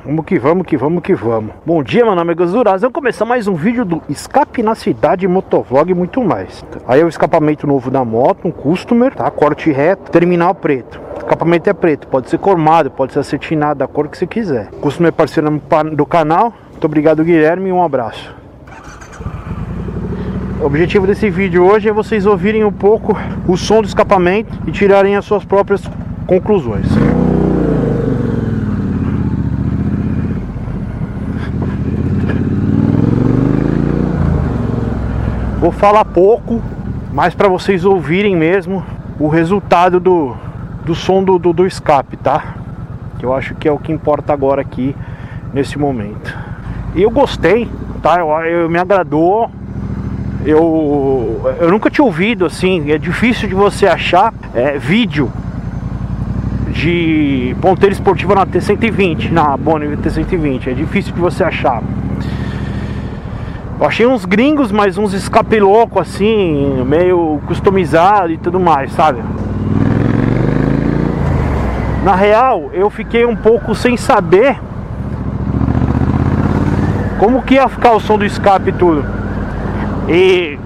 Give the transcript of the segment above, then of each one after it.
Vamos que vamos, que vamos, que vamos. Bom dia, meu nome é Gus Duraz. Vamos começar mais um vídeo do Escape na Cidade, Motovlog e muito mais. Aí é o escapamento novo da moto, um Customer, tá? Corte reto, terminal preto. O escapamento é preto, pode ser cromado, pode ser acetinado, da cor que você quiser. Customer é parceiro do canal. Muito obrigado, Guilherme, e um abraço. O objetivo desse vídeo hoje é vocês ouvirem um pouco o som do escapamento e tirarem as suas próprias conclusões. Vou falar pouco, mas para vocês ouvirem mesmo o resultado do som do escape, tá? Que eu acho que é o que importa agora aqui, nesse momento. E eu gostei, tá? Eu me agradou. Eu nunca tinha ouvido, assim, é difícil de você achar vídeo de ponteira esportiva na T120, na Bonnie T120, é difícil de você achar. Eu achei uns gringos, mas uns escape louco assim, meio customizado e tudo mais, sabe? Na real, eu fiquei um pouco sem saber como que ia ficar o som do escape e tudo. E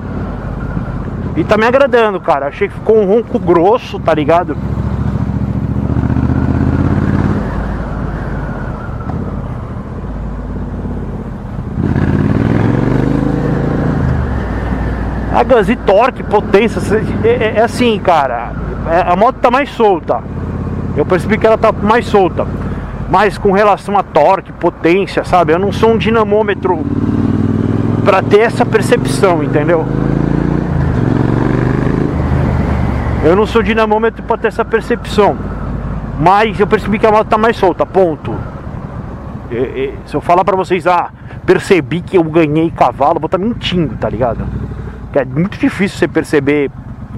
tá me agradando, cara. Achei que ficou um ronco grosso, tá ligado? A Gus, e torque, potência, é assim, cara, a moto tá mais solta. Eu percebi que ela tá mais solta. Mas com relação a torque, potência, sabe? Eu não sou um dinamômetro pra ter essa percepção, entendeu? Eu não sou dinamômetro pra ter essa percepção. Mas eu percebi que a moto tá mais solta, ponto. Se eu falar pra vocês, percebi que eu ganhei cavalo, eu vou estar mentindo, tá ligado? É muito difícil você perceber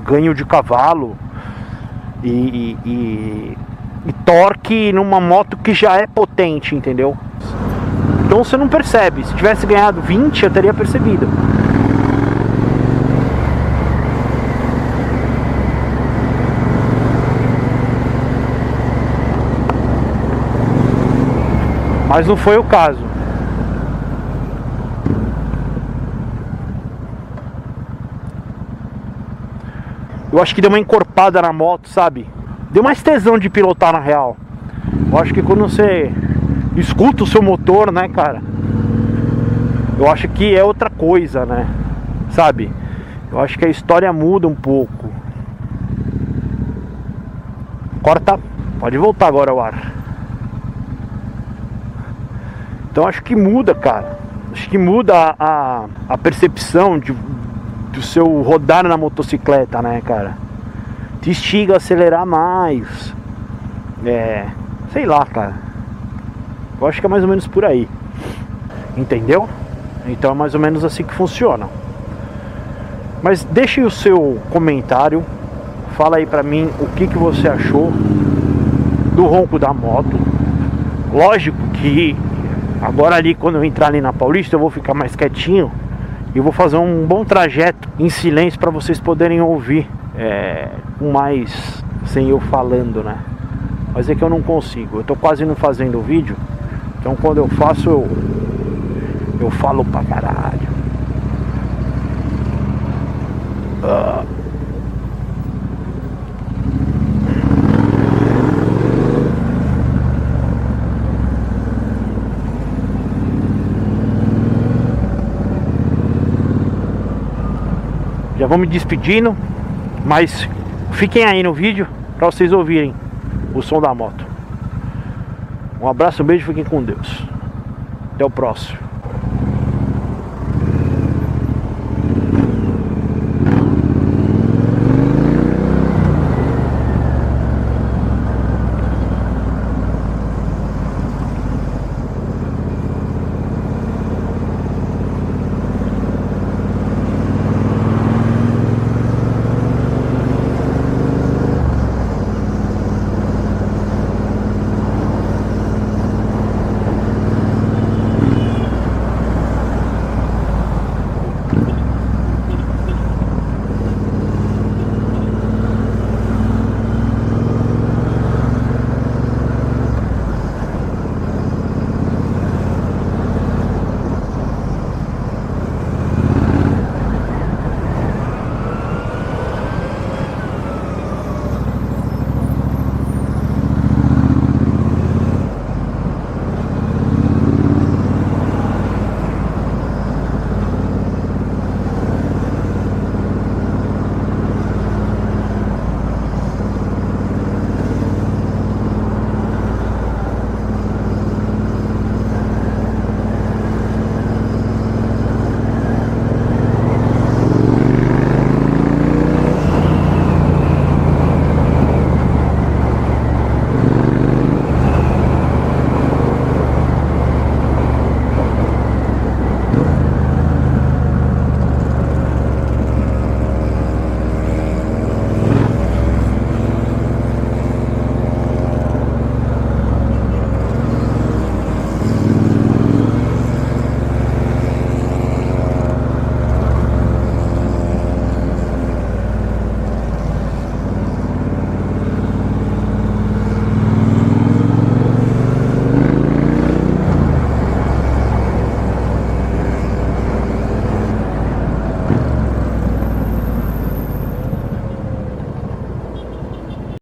ganho de cavalo e torque numa moto que já é potente, entendeu? Então você não percebe. Se tivesse ganhado 20, eu teria percebido. Mas não foi o caso. Eu acho que deu uma encorpada na moto, sabe? Deu mais tesão de pilotar na real. Eu acho que quando você escuta o seu motor, né, cara? Eu acho que é outra coisa, né? Sabe? Eu acho que a história muda um pouco. Corta. Pode voltar agora ao ar. Então acho que muda, cara. Acho que muda a percepção do seu rodar na motocicleta, né, cara? Te instiga a acelerar mais. Sei lá, cara. Eu acho que é mais ou menos por aí. Entendeu? Então é mais ou menos assim que funciona. Mas deixe o seu comentário. Fala aí pra mim o que você achou do ronco da moto. Lógico que agora ali, quando eu entrar ali na Paulista, eu vou ficar mais quietinho e vou fazer um bom trajeto em silêncio para vocês poderem ouvir com mais, sem eu falando, né? Mas é que eu não consigo, eu tô quase não fazendo o vídeo. Então quando eu faço, eu falo pra caralho. Já vou me despedindo, mas fiquem aí no vídeo para vocês ouvirem o som da moto. Um abraço, um beijo, fiquem com Deus. Até o próximo.